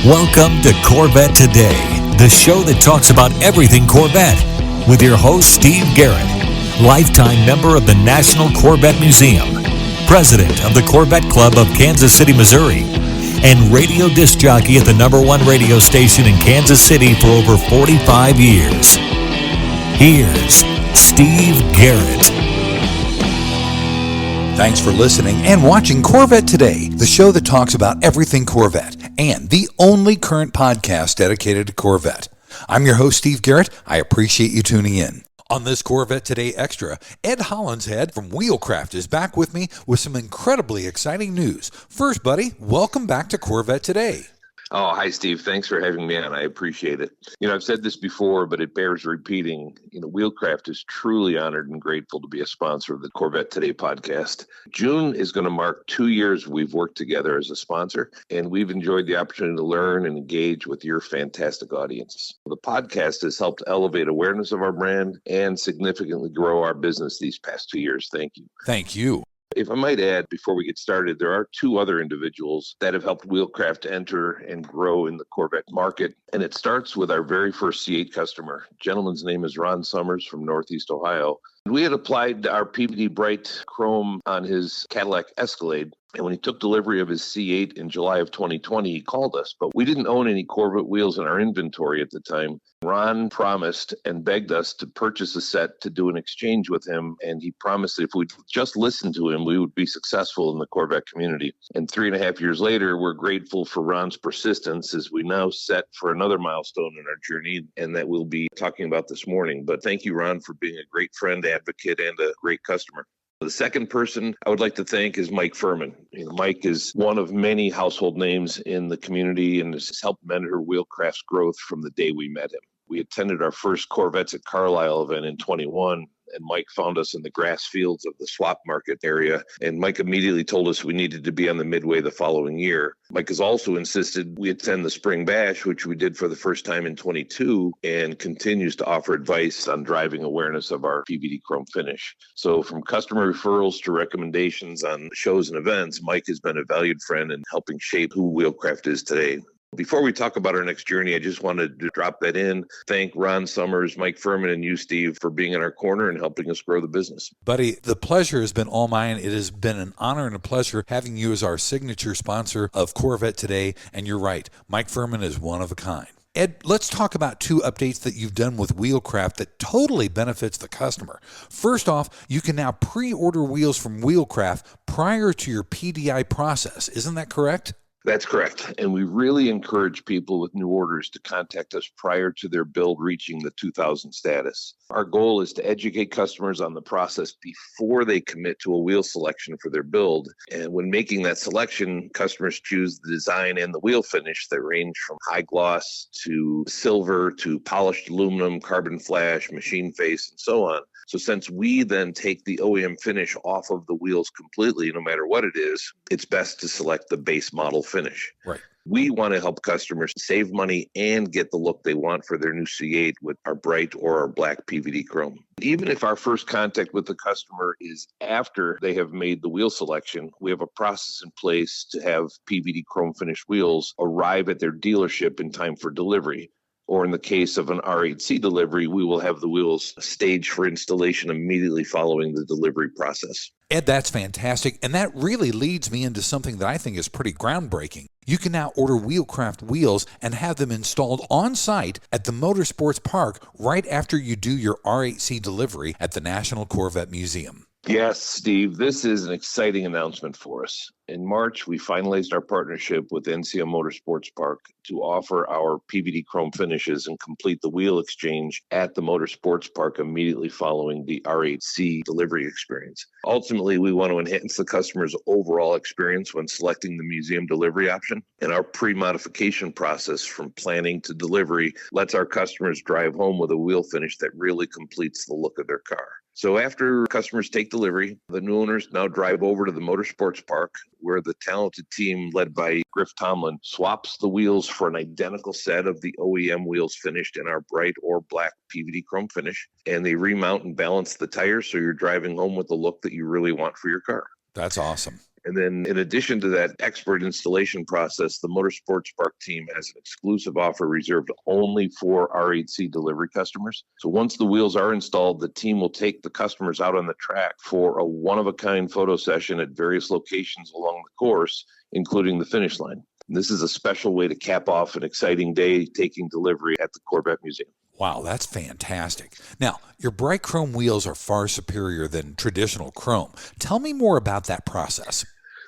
Welcome to Corvette Today, the show that talks about everything Corvette, with your host, Steve Garrett, lifetime member of the National Corvette Museum, president of the Corvette Club of Kansas City, Missouri, and radio disc jockey at the #1 radio station in Kansas City for over 45 years. Here's Steve Garrett. Thanks for listening and watching Corvette Today, the show that talks about everything Corvette, and the only current podcast dedicated to Corvette. I'm your host, Steve Garrett. I appreciate you tuning in. On this Corvette Today Extra, Ed Hollinshead from Wheelcraft is back with me with some incredibly exciting news. First, buddy, welcome back to Corvette Today. Oh, hi, Steve. Thanks for having me on. I appreciate it. I've said this before, but it bears repeating. Wheelcraft is truly honored and grateful to be a sponsor of the Corvette Today podcast. June is going to mark 2 years we've worked together as a sponsor, and we've enjoyed the opportunity to learn and engage with your fantastic audience. The podcast has helped elevate awareness of our brand and significantly grow our business these past 2 years. Thank you. Thank you. If I might add, before we get started, there are two other individuals that have helped Wheelcraft enter and grow in the Corvette market. And it starts with our very first C8 customer. Gentleman's name is Ron Summers from Northeast Ohio. We had applied our PVD Bright Chrome on his Cadillac Escalade. And when he took delivery of his C8 in July of 2020, he called us, but we didn't own any Corvette wheels in our inventory at the time. Ron promised and begged us to purchase a set to do an exchange with him. And he promised that if we just listened to him, we would be successful in the Corvette community. And 3.5 years later, we're grateful for Ron's persistence as we now set for another milestone in our journey, and that we'll be talking about this morning. But thank you, Ron, for being a great friend, advocate, and a great customer. The second person I would like to thank is Mike Furman. Mike is one of many household names in the community and has helped mentor Wheelcraft's growth from the day we met him. We attended our first Corvettes at Carlisle event in 21, and Mike found us in the grass fields of the swap market area. And Mike immediately told us we needed to be on the Midway the following year. Mike has also insisted we attend the Spring Bash, which we did for the first time in 22, and continues to offer advice on driving awareness of our PVD Chrome finish. So from customer referrals to recommendations on shows and events, Mike has been a valued friend in helping shape who Wheelcraft is today. Before we talk about our next journey, I just wanted to drop that in. Thank Ron Summers, Mike Furman, and you, Steve, for being in our corner and helping us grow the business. Buddy, the pleasure has been all mine. It has been an honor and a pleasure having you as our signature sponsor of Corvette Today. And you're right, Mike Furman is one of a kind. Ed, let's talk about two updates that you've done with Wheelcraft that totally benefits the customer. First off, you can now pre-order wheels from Wheelcraft prior to your PDI process. Isn't that correct? That's correct. And we really encourage people with new orders to contact us prior to their build reaching the 2000 status. Our goal is to educate customers on the process before they commit to a wheel selection for their build. And when making that selection, customers choose the design and the wheel finish that range from high gloss to silver to polished aluminum, carbon flash, machine face, and so on. So since we then take the OEM finish off of the wheels completely, no matter what it is, it's best to select the base model finish. Right. We want to help customers save money and get the look they want for their new C8 with our bright or our black PVD Chrome. Even if our first contact with the customer is after they have made the wheel selection, we have a process in place to have PVD Chrome finished wheels arrive at their dealership in time for delivery. Or in the case of an R8C delivery, we will have the wheels staged for installation immediately following the delivery process. Ed, that's fantastic. And that really leads me into something that I think is pretty groundbreaking. You can now order Wheelcraft wheels and have them installed on site at the Motorsports Park right after you do your R8C delivery at the National Corvette Museum. Yes, Steve, this is an exciting announcement for us. In March, we finalized our partnership with NCM Motorsports Park to offer our PVD Chrome finishes and complete the wheel exchange at the Motorsports Park immediately following the R8C delivery experience. Ultimately, we want to enhance the customer's overall experience when selecting the museum delivery option, and our pre-modification process from planning to delivery lets our customers drive home with a wheel finish that really completes the look of their car. So after customers take delivery, the new owners now drive over to the Motorsports Park, where the talented team led by Griff Tomlin swaps the wheels for an identical set of the OEM wheels finished in our bright or black PVD Chrome finish. And they remount and balance the tires so you're driving home with the look that you really want for your car. That's awesome. And then in addition to that expert installation process, the Motorsports Park team has an exclusive offer reserved only for R8C delivery customers. So once the wheels are installed, the team will take the customers out on the track for a one-of-a-kind photo session at various locations along the course, including the finish line. And this is a special way to cap off an exciting day taking delivery at the Corvette Museum. Wow, that's fantastic. Now, your bright chrome wheels are far superior than traditional chrome. Tell me more about that process.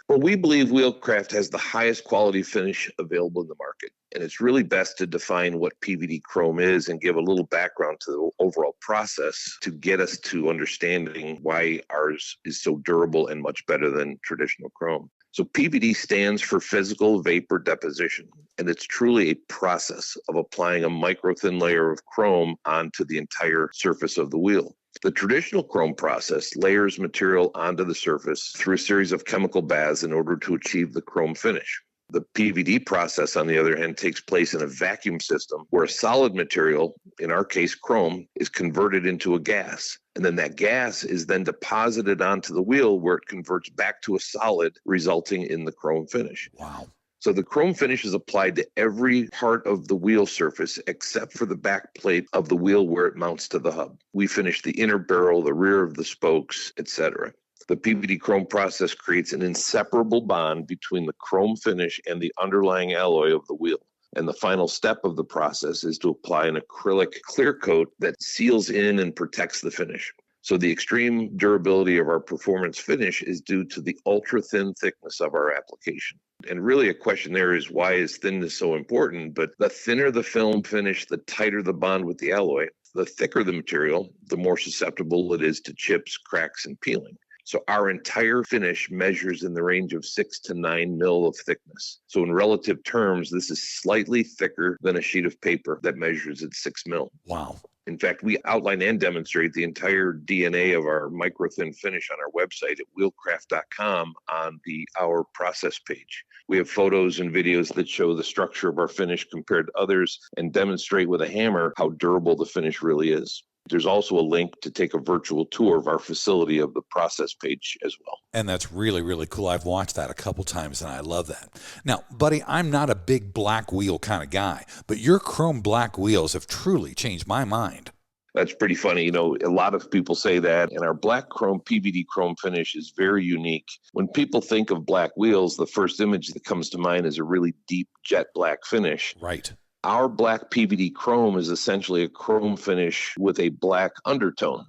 Well, we believe Wheelcraft has the highest quality finish available in the market, and it's really best to define what PVD Chrome is and give a little background to the overall process to get us to understanding why ours is so durable and much better than traditional chrome. So PVD stands for physical vapor deposition, and it's truly a process of applying a micro-thin layer of chrome onto the entire surface of the wheel. The traditional chrome process layers material onto the surface through a series of chemical baths in order to achieve the chrome finish. The PVD process, on the other hand, takes place in a vacuum system where a solid material, in our case chrome, is converted into a gas. And then that gas is then deposited onto the wheel where it converts back to a solid, resulting in the chrome finish. Wow. So the chrome finish is applied to every part of the wheel surface except for the back plate of the wheel where it mounts to the hub. We finish the inner barrel, the rear of the spokes, etc. The PVD Chrome process creates an inseparable bond between the chrome finish and the underlying alloy of the wheel. And the final step of the process is to apply an acrylic clear coat that seals in and protects the finish. So the extreme durability of our performance finish is due to the ultra-thin thickness of our application. And really a question there is, why is thinness so important? But the thinner the film finish, the tighter the bond with the alloy. The thicker the material, the more susceptible it is to chips, cracks, and peeling. So our entire finish measures in the range of 6 to 9 mil of thickness. So in relative terms, this is slightly thicker than a sheet of paper that measures at 6 mil. Wow. In fact, we outline and demonstrate the entire DNA of our micro-thin finish on our website at wheelcraft.com on the Our Process page. We have photos and videos that show the structure of our finish compared to others and demonstrate with a hammer how durable the finish really is. There's also a link to take a virtual tour of our facility of the process page as well. And that's really, really cool. I've watched that a couple times, and I love that. Now, buddy, I'm not a big black wheel kind of guy, but your chrome black wheels have truly changed my mind. That's pretty funny. You know, a lot of people say that, and our black chrome PVD chrome finish is very unique. When people think of black wheels, the first image that comes to mind is a really deep jet black finish. Right. Our black PVD chrome is essentially a chrome finish with a black undertone.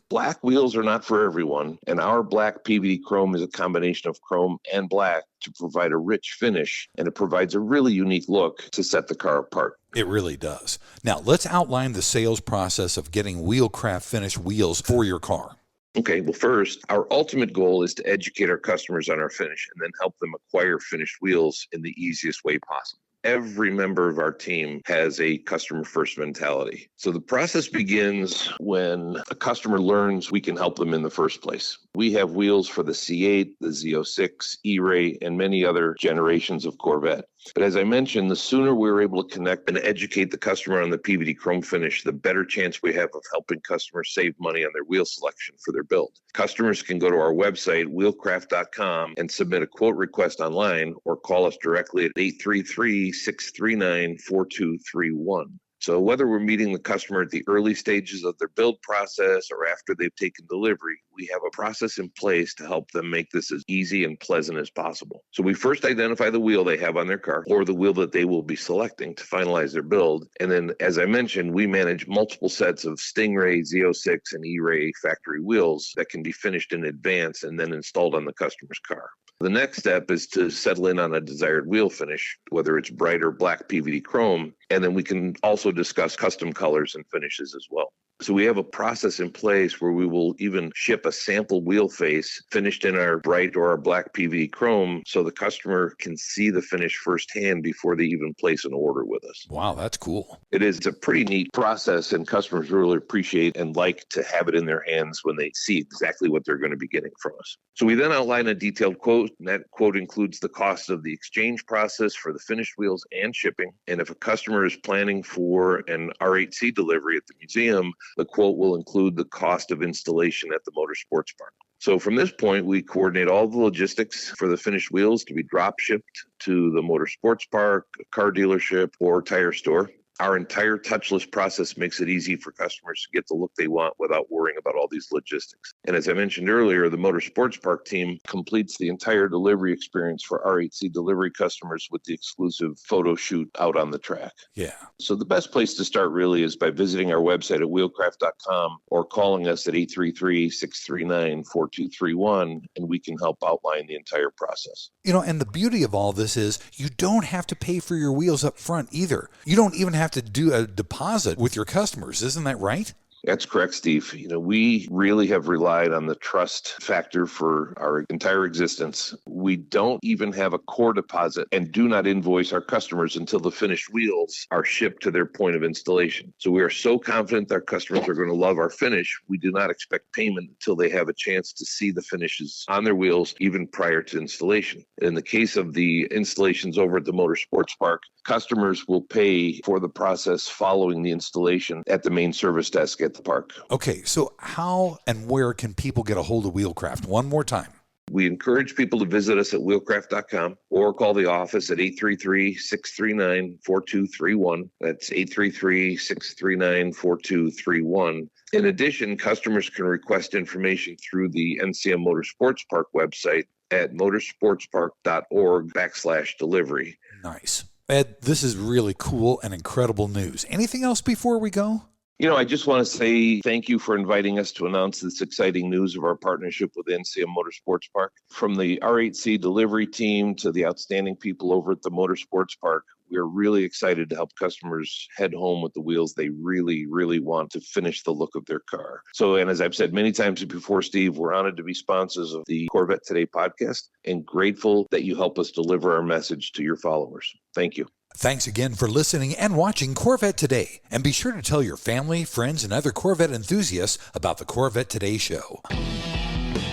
Black wheels are not for everyone, and our black PVD chrome is a combination of chrome and black to provide a rich finish, and it provides a really unique look to set the car apart. It really does. Now, let's outline the sales process of getting Wheelcraft finished wheels for your car. Okay, well, first, our ultimate goal is to educate our customers on our finish and then help them acquire finished wheels in the easiest way possible. Every member of our team has a customer-first mentality. So the process begins when a customer learns we can help them in the first place. We have wheels for the C8, the Z06, E-Ray, and many other generations of Corvette. But as I mentioned, the sooner we're able to connect and educate the customer on the PVD Chrome finish, the better chance we have of helping customers save money on their wheel selection for their build. Customers can go to our website, wheelcraft.com, and submit a quote request online or call us directly at 833-639-4231. So whether we're meeting the customer at the early stages of their build process or after they've taken delivery, we have a process in place to help them make this as easy and pleasant as possible. So we first identify the wheel they have on their car or the wheel that they will be selecting to finalize their build. And then, as I mentioned, we manage multiple sets of Stingray, Z06, and E-Ray factory wheels that can be finished in advance and then installed on the customer's car. The next step is to settle in on a desired wheel finish, whether it's bright or black PVD chrome, and then we can also discuss custom colors and finishes as well. So we have a process in place where we will even ship a sample wheel face finished in our bright or our black PVD chrome so the customer can see the finish firsthand before they even place an order with us. Wow, that's cool. It is. It's a pretty neat process, and customers really appreciate and like to have it in their hands when they see exactly what they're going to be getting from us. So we then outline a detailed quote, and that quote includes the cost of the exchange process for the finished wheels and shipping. And if a customer is planning for an R8C delivery at the museum, the quote will include the cost of installation at the Motorsports Park. So from this point, we coordinate all the logistics for the finished wheels to be drop shipped to the Motorsports Park, a car dealership, or tire store. Our entire touchless process makes it easy for customers to get the look they want without worrying about all these logistics. And as I mentioned earlier, the Motorsports Park team completes the entire delivery experience for R8C delivery customers with the exclusive photo shoot out on the track. Yeah. So the best place to start really is by visiting our website at wheelcraft.com or calling us at 833-639-4231, and we can help outline the entire process. And the beauty of all this is you don't have to pay for your wheels up front either. You don't even have to do a deposit with your customers. Isn't that right? That's correct, Steve. We really have relied on the trust factor for our entire existence. We don't even have a core deposit and do not invoice our customers until the finished wheels are shipped to their point of installation. So we are so confident that our customers are going to love our finish, we do not expect payment until they have a chance to see the finishes on their wheels, even prior to installation. In the case of the installations over at the Motorsports Park, customers will pay for the process following the installation at the main service desk at the park. Okay, so how and where can people get a hold of Wheelcraft? One more time. We encourage people to visit us at wheelcraft.com or call the office at 833-639-4231. That's 833-639-4231. In addition, customers can request information through the NCM Motorsports Park website at motorsportspark.org/delivery. Nice. Ed, this is really cool and incredible news. Anything else before we go? I just want to say thank you for inviting us to announce this exciting news of our partnership with NCM Motorsports Park. From the R8C delivery team to the outstanding people over at the Motorsports Park, we are really excited to help customers head home with the wheels they really, really want to finish the look of their car. So, and as I've said many times before, Steve, we're honored to be sponsors of the Corvette Today podcast and grateful that you help us deliver our message to your followers. Thank you. Thanks again for listening and watching Corvette Today. And be sure to tell your family, friends, and other Corvette enthusiasts about the Corvette Today show.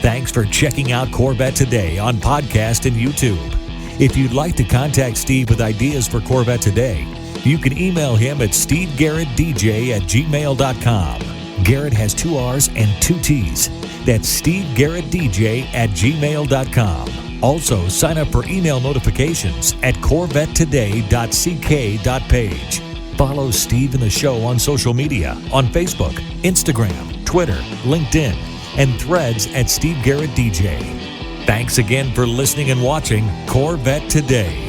Thanks for checking out Corvette Today on podcast and YouTube. If you'd like to contact Steve with ideas for Corvette Today, you can email him at stevegarrettdj@gmail.com. Garrett has 2 R's and 2 T's. That's stevegarrettdj@gmail.com. Also, sign up for email notifications at corvettetoday.ck.page. Follow Steve and the show on social media on Facebook, Instagram, Twitter, LinkedIn, and Threads at Steve Garrett DJ. Thanks again for listening and watching Corvette Today.